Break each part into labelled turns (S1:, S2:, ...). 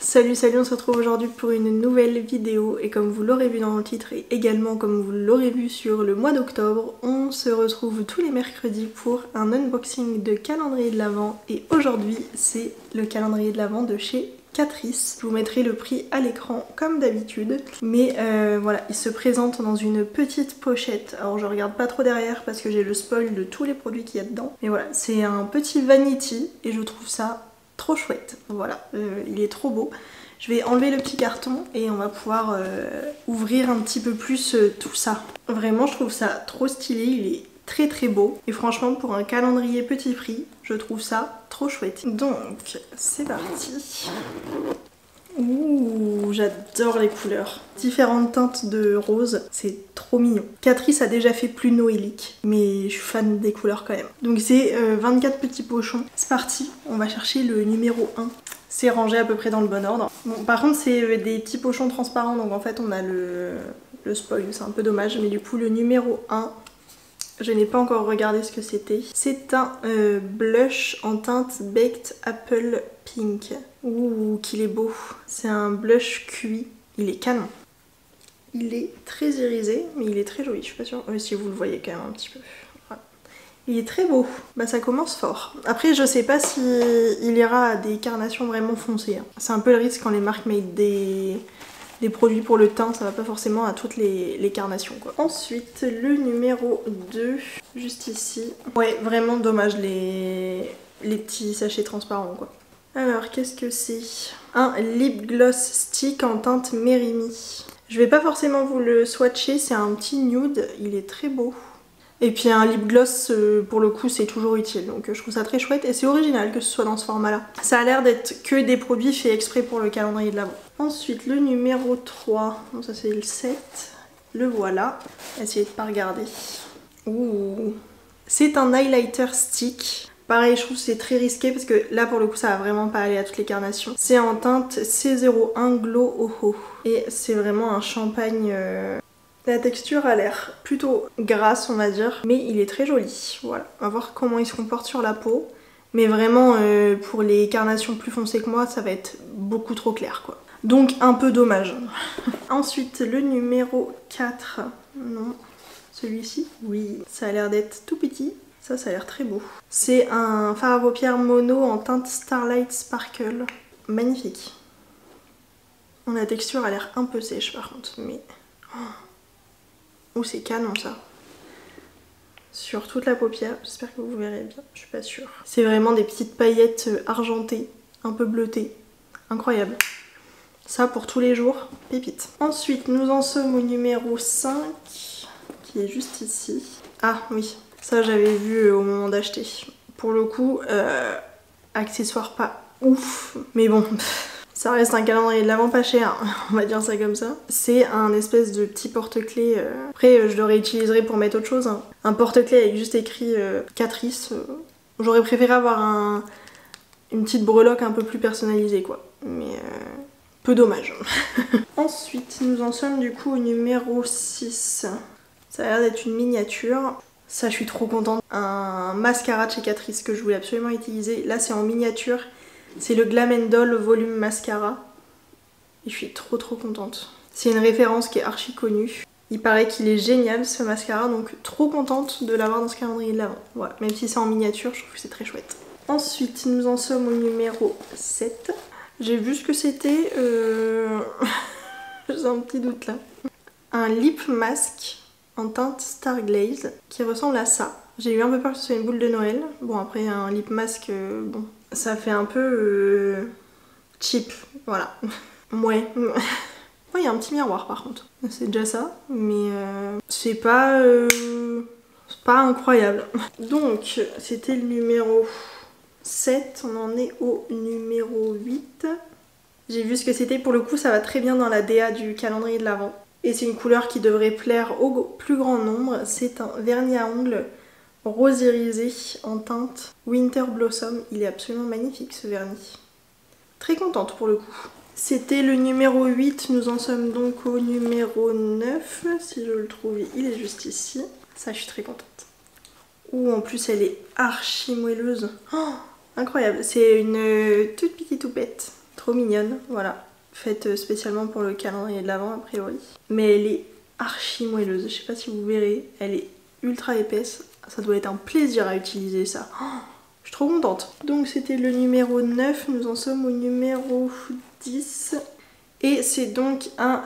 S1: Salut, on se retrouve aujourd'hui pour une nouvelle vidéo et comme vous l'aurez vu dans le titre et également comme vous l'aurez vu sur le mois d'octobre, on se retrouve tous les mercredis pour un unboxing de calendrier de l'Avent et aujourd'hui c'est le calendrier de l'Avent de chez Catrice. Je vous mettrai le prix à l'écran comme d'habitude, mais voilà, il se présente dans une petite pochette. Alors je regarde pas trop derrière parce que j'ai le spoil de tous les produits qu'il y a dedans, mais voilà, c'est un petit vanity et je trouve ça trop chouette. Voilà, il est trop beau. Je vais enlever le petit carton et on va pouvoir ouvrir un petit peu plus tout ça. Vraiment, je trouve ça trop stylé, il est très beau et franchement pour un calendrier petit prix je trouve ça trop chouette. Donc c'est parti. Ouh, j'adore les couleurs. Différentes teintes de rose, c'est trop mignon. Catrice a déjà fait plus noélique, mais je suis fan des couleurs quand même. Donc c'est 24 petits pochons. C'est parti, on va chercher le numéro 1. C'est rangé à peu près dans le bon ordre. Bon, par contre c'est des petits pochons transparents, donc en fait on a le spoil, c'est un peu dommage. Mais du coup le numéro 1, je n'ai pas encore regardé ce que c'était. C'est un blush en teinte Baked Apple Pink. Ouh, qu'il est beau. C'est un blush cuit. Il est canon. Il est très irisé, mais il est très joli. Je suis pas sûre si vous le voyez quand même un petit peu. Voilà. Il est très beau. Bah ça commence fort. Après je sais pas si il ira à des carnations vraiment foncées. Hein. C'est un peu le risque quand les marques mettent des produits pour le teint, ça va pas forcément à toutes les carnations quoi. Ensuite le numéro 2, juste ici. Ouais, vraiment dommage les petits sachets transparents quoi. Alors qu'est-ce que c'est? Un lip gloss stick en teinte Mérimi. Je vais pas forcément vous le swatcher, c'est un petit nude, il est très beau. Et puis un lip gloss pour le coup c'est toujours utile, donc je trouve ça très chouette et c'est original que ce soit dans ce format là. Ça a l'air d'être que des produits faits exprès pour le calendrier de l'Avent. Ensuite le numéro 3, bon, ça c'est le 7, le voilà, essayez de pas regarder. Ouh. C'est un highlighter stick. Pareil, je trouve que c'est très risqué parce que là pour le coup ça va vraiment pas aller à toutes les carnations. C'est en teinte C01 Glow Oho et c'est vraiment un champagne. La texture a l'air plutôt grasse on va dire, mais il est très joli. Voilà, on va voir comment il se comporte sur la peau. Mais vraiment pour les carnations plus foncées que moi ça va être beaucoup trop clair quoi. Donc un peu dommage. Ensuite le numéro 4, non, celui-ci, oui, ça a l'air d'être tout petit. Ça a l'air très beau. C'est un fard à paupières mono en teinte Starlight Sparkle. Magnifique. Bon, la texture a l'air un peu sèche par contre, mais... Oh, c'est canon ça. Sur toute la paupière, j'espère que vous verrez bien, je suis pas sûre. C'est vraiment des petites paillettes argentées, un peu bleutées. Incroyable. Ça pour tous les jours, pépite. Ensuite, nous en sommes au numéro 5, qui est juste ici. Ah oui. Ça j'avais vu au moment d'acheter. Pour le coup, accessoire pas ouf. Mais bon, ça reste un calendrier de l'Avent pas cher, on va dire ça comme ça. C'est un espèce de petit porte-clés. Après je le réutiliserai pour mettre autre chose. Hein. Un porte-clés avec juste écrit Catrice. J'aurais préféré avoir une petite breloque un peu plus personnalisée quoi. Mais peu dommage. Ensuite nous en sommes du coup au numéro 6. Ça a l'air d'être une miniature. Ça je suis trop contente. Un mascara de chez Catrice que je voulais absolument utiliser. Là c'est en miniature. C'est le Glam & Doll Volume Mascara. Et je suis trop contente. C'est une référence qui est archi connue. Il paraît qu'il est génial ce mascara. Donc trop contente de l'avoir dans ce calendrier de l'Avent. Voilà. Même si c'est en miniature, je trouve que c'est très chouette. Ensuite nous en sommes au numéro 7. J'ai vu ce que c'était. J'ai un petit doute là. Un lip mask en teinte Star Glaze qui ressemble à ça. J'ai eu un peu peur que ce soit une boule de Noël. Bon après un lip mask, bon, ça fait un peu cheap, voilà. Ouais. Ouais, il y a un petit miroir par contre. C'est déjà ça, mais c'est pas incroyable. Donc c'était le numéro 7, on en est au numéro 8. J'ai vu ce que c'était, pour le coup ça va très bien dans la DA du calendrier de l'Avent. Et c'est une couleur qui devrait plaire au plus grand nombre. C'est un vernis à ongles rose irisé en teinte Winter Blossom. Il est absolument magnifique ce vernis. Très contente pour le coup. C'était le numéro 8, nous en sommes donc au numéro 9. Si je le trouve, il est juste ici. Ça je suis très contente. Ouh, en plus elle est archi moelleuse. Oh, incroyable, c'est une toute petite toupette. Trop mignonne, voilà. Faite spécialement pour le calendrier de l'Avent a priori. Mais elle est archi moelleuse, je sais pas si vous verrez, elle est ultra épaisse. Ça doit être un plaisir à utiliser ça. Oh, je suis trop contente. Donc c'était le numéro 9, nous en sommes au numéro 10. Et c'est donc un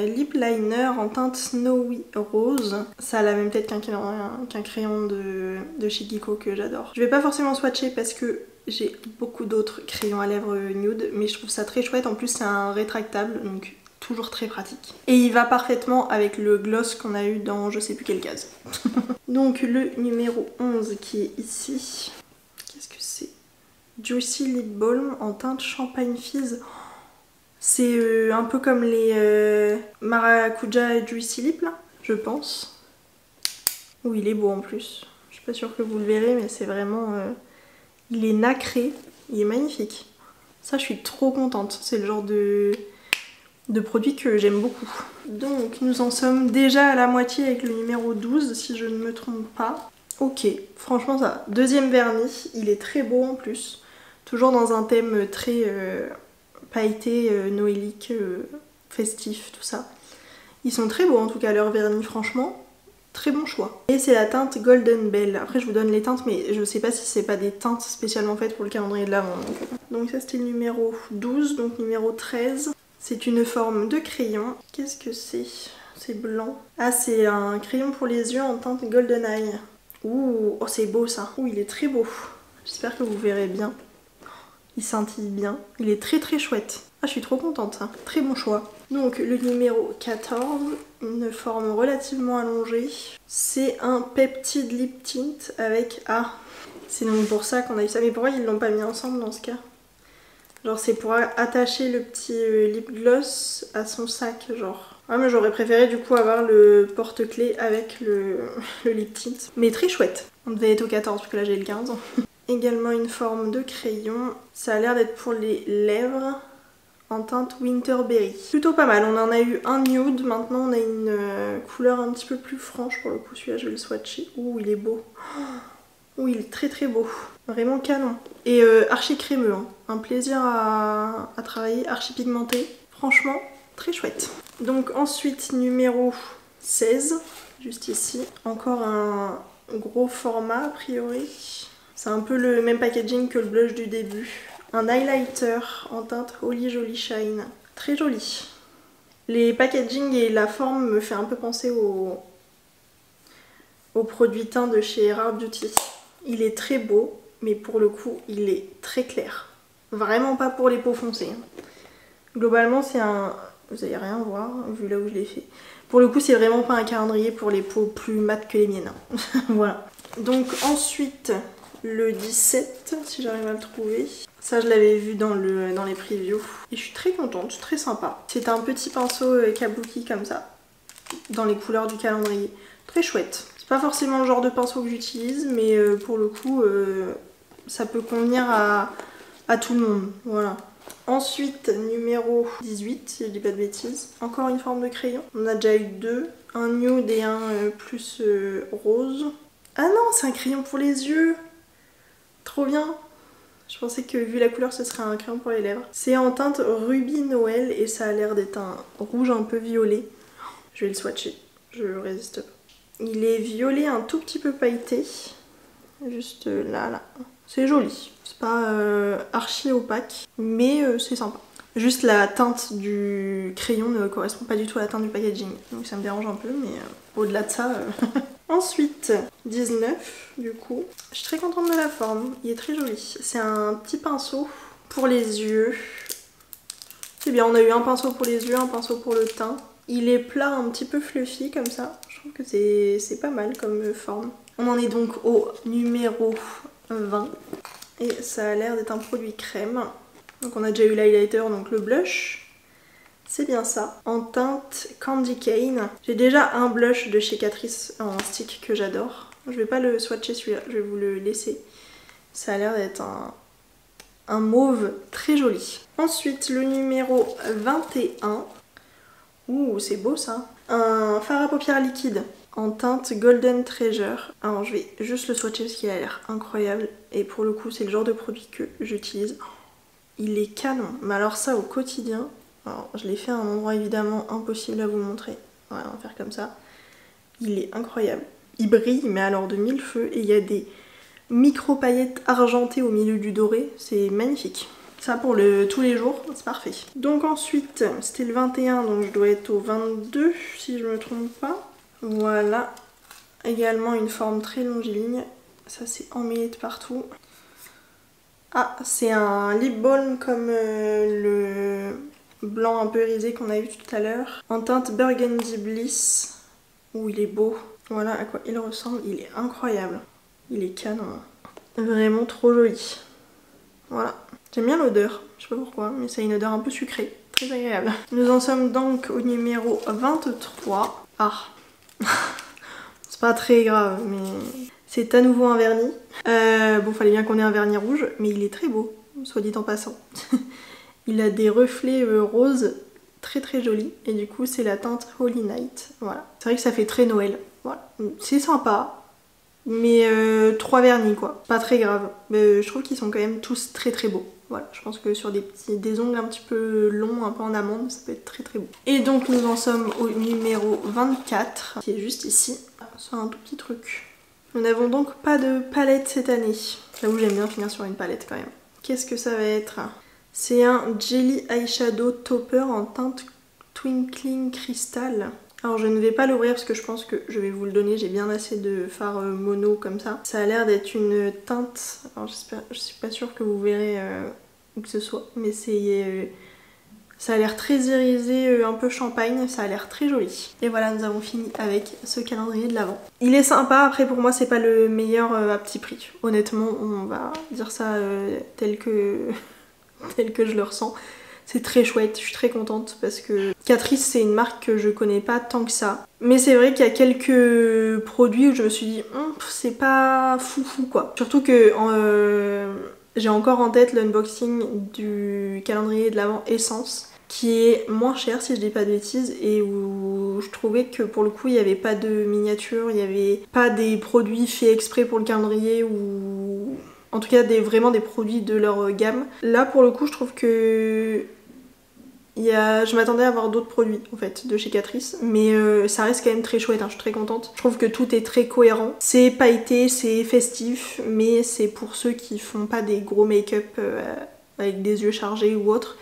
S1: lip liner en teinte Snowy Rose. Ça a la même tête qu'un crayon de chez Kiko que j'adore. Je vais pas forcément swatcher parce que j'ai beaucoup d'autres crayons à lèvres nude, mais je trouve ça très chouette. En plus c'est un rétractable, donc toujours très pratique. Et il va parfaitement avec le gloss qu'on a eu dans je sais plus quelle case. Donc le numéro 11 qui est ici. Qu'est-ce que c'est? Juicy Lip Balm en teinte Champagne Fizz. C'est un peu comme les Maracuja Juicy Lip là, je pense. Oh, il est beau en plus. Je suis pas sûre que vous le verrez, mais c'est vraiment... il est nacré, il est magnifique. Ça, je suis trop contente. C'est le genre de produit que j'aime beaucoup. Donc, nous en sommes déjà à la moitié avec le numéro 12, si je ne me trompe pas. Ok, franchement ça va. Deuxième vernis, il est très beau en plus. Toujours dans un thème très... pailleté, noélique, festif, tout ça. Ils sont très beaux en tout cas, leur vernis, franchement, très bon choix. Et c'est la teinte Golden Bell. Après je vous donne les teintes, mais je sais pas si c'est pas des teintes spécialement faites pour le calendrier de l'Avent. Donc ça c'était le numéro 12, donc numéro 13. C'est une forme de crayon. Qu'est-ce que c'est? C'est blanc. Ah, c'est un crayon pour les yeux en teinte Golden Eye. Ouh, oh c'est beau ça. Ouh, il est très beau. J'espère que vous verrez bien. Il scintille bien. Il est très très chouette. Ah, je suis trop contente, hein. Très bon choix. Donc le numéro 14, une forme relativement allongée. C'est un Peptide Lip Tint avec... Ah, c'est donc pour ça qu'on a eu ça. Mais pourquoi ils l'ont pas mis ensemble dans ce cas? Genre c'est pour attacher le petit lip gloss à son sac, genre. Ah, mais j'aurais préféré du coup avoir le porte-clés avec le lip tint. Mais très chouette. On devait être au 14 parce que là j'ai le 15. Également une forme de crayon. Ça a l'air d'être pour les lèvres en teinte Winterberry. Plutôt pas mal. On en a eu un nude. Maintenant on a une couleur un petit peu plus franche. Pour le coup celui-là je vais le swatcher. Ouh, il est beau. Ouh, il est très très beau. Vraiment canon. Et archi crémeux. Hein. Un plaisir à travailler. Archi pigmenté. Franchement très chouette. Donc ensuite numéro 16. Juste ici. Encore un gros format a priori. C'est un peu le même packaging que le blush du début. Un highlighter en teinte Holy Jolly Shine. Très joli. Les packaging et la forme me fait un peu penser au produit teint de chez Rare Beauty. Il est très beau, mais pour le coup, il est très clair. Vraiment pas pour les peaux foncées. Globalement, c'est un... Vous allez rien voir, vu là où je l'ai fait. Pour le coup, c'est vraiment pas un calendrier pour les peaux plus mates que les miennes. Voilà. Donc ensuite... Le 17, si j'arrive à le trouver. Ça, je l'avais vu dans les previews. Et je suis très contente, très sympa. C'est un petit pinceau kabuki comme ça, dans les couleurs du calendrier. Très chouette. C'est pas forcément le genre de pinceau que j'utilise, mais pour le coup, ça peut convenir à tout le monde. Voilà. Ensuite, numéro 18, si je dis pas de bêtises. Encore une forme de crayon. On a déjà eu deux. Un nude et un plus rose. Ah non, c'est un crayon pour les yeux. Trop bien! Je pensais que vu la couleur ce serait un crayon pour les lèvres. C'est en teinte Ruby Noël et ça a l'air d'être un rouge un peu violet. Je vais le swatcher, je résiste pas. Il est violet un tout petit peu pailleté. Juste là. C'est joli. C'est pas archi opaque, mais c'est sympa. Juste la teinte du crayon ne correspond pas du tout à la teinte du packaging. Donc ça me dérange un peu, mais au-delà de ça... Ensuite, 19 du coup. Je suis très contente de la forme, il est très joli. C'est un petit pinceau pour les yeux. C'est bien, on a eu un pinceau pour les yeux, un pinceau pour le teint. Il est plat, un petit peu fluffy comme ça. Je trouve que c'est pas mal comme forme. On en est donc au numéro 20. Et ça a l'air d'être un produit crème. Donc on a déjà eu l'highlighter, donc le blush. C'est bien ça, en teinte Candy Cane. J'ai déjà un blush de chez Catrice en stick que j'adore. Je vais pas le swatcher celui-là, je vais vous le laisser. Ça a l'air d'être un mauve très joli. Ensuite, le numéro 21. Ouh, c'est beau ça. Un fard à paupières liquide en teinte Golden Treasure. Alors je vais juste le swatcher parce qu'il a l'air incroyable. Et pour le coup, c'est le genre de produit que j'utilise. Il est canon. Mais alors ça au quotidien, alors je l'ai fait à un endroit évidemment impossible à vous montrer. Ouais, on va faire comme ça. Il est incroyable. Il brille, mais alors de mille feux. Et il y a des micro paillettes argentées au milieu du doré. C'est magnifique. Ça pour tous les jours, c'est parfait. Donc ensuite, c'était le 21, donc je dois être au 22 si je me trompe pas. Voilà. Également une forme très longiligne. Ça c'est emmêlé de partout. Ah, c'est un lip balm comme le blanc un peu irisé qu'on a eu tout à l'heure. En teinte Burgundy Bliss. Ouh, il est beau. Voilà à quoi il ressemble. Il est incroyable. Il est canon. Vraiment trop joli. Voilà. J'aime bien l'odeur. Je sais pas pourquoi, mais ça a une odeur un peu sucrée. Très agréable. Nous en sommes donc au numéro 23. Ah. C'est pas très grave, mais c'est à nouveau un vernis. Bon, fallait bien qu'on ait un vernis rouge, mais il est très beau, soit dit en passant. Il a des reflets roses très très jolis, et du coup c'est la teinte Holy Night. Voilà. C'est vrai que ça fait très Noël. Voilà. C'est sympa, mais 3 vernis quoi. Pas très grave. Mais je trouve qu'ils sont quand même tous très très beaux. Voilà, je pense que sur des ongles un petit peu longs, un peu en amande, ça peut être très très beau. Et donc nous en sommes au numéro 24, qui est juste ici, sur un tout petit truc. Nous n'avons donc pas de palette cette année. J'avoue, j'aime bien finir sur une palette quand même. Qu'est-ce que ça va être? C'est un Jelly Eyeshadow Topper en teinte Twinkling Crystal. Alors je ne vais pas l'ouvrir parce que je pense que je vais vous le donner, j'ai bien assez de fard mono comme ça. Ça a l'air d'être une teinte, alors je suis pas sûre que vous verrez où que ce soit, mais ça a l'air très irisé, un peu champagne, ça a l'air très joli. Et voilà, nous avons fini avec ce calendrier de l'Avent. Il est sympa, après pour moi c'est pas le meilleur à petit prix. Honnêtement, on va dire ça tel que je le ressens. C'est très chouette, je suis très contente parce que Catrice c'est une marque que je connais pas tant que ça. Mais c'est vrai qu'il y a quelques produits où je me suis dit c'est pas foufou quoi. Surtout que j'ai encore en tête l'unboxing du calendrier de l'Avent Essence qui est moins cher si je dis pas de bêtises et où je trouvais que pour le coup il n'y avait pas de miniature, il n'y avait pas des produits faits exprès pour le calendrier ou en tout cas vraiment des produits de leur gamme. Là pour le coup je trouve que je m'attendais à avoir d'autres produits en fait de chez Catrice, mais ça reste quand même très chouette, hein, je suis très contente. Je trouve que tout est très cohérent. C'est pailleté, c'est festif, mais c'est pour ceux qui font pas des gros make-up avec des yeux chargés ou autre.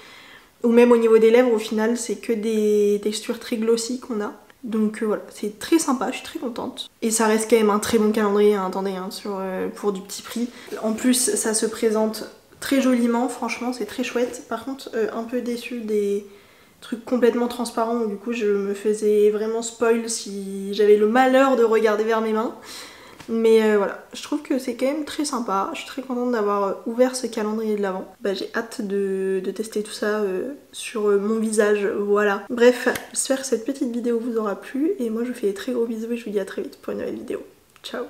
S1: Ou même au niveau des lèvres, au final, c'est que des textures très glossy qu'on a. Donc voilà, c'est très sympa, je suis très contente. Et ça reste quand même un très bon calendrier, hein, attendez, hein, pour du petit prix. En plus, ça se présente très joliment, franchement, c'est très chouette. Par contre, un peu déçue des trucs complètement transparents où du coup je me faisais vraiment spoil si j'avais le malheur de regarder vers mes mains. Mais voilà, je trouve que c'est quand même très sympa. Je suis très contente d'avoir ouvert ce calendrier de l'Avent. Bah, j'ai hâte de tester tout ça sur mon visage, voilà. Bref, j'espère que cette petite vidéo vous aura plu. Et moi je vous fais des très gros bisous et je vous dis à très vite pour une nouvelle vidéo. Ciao!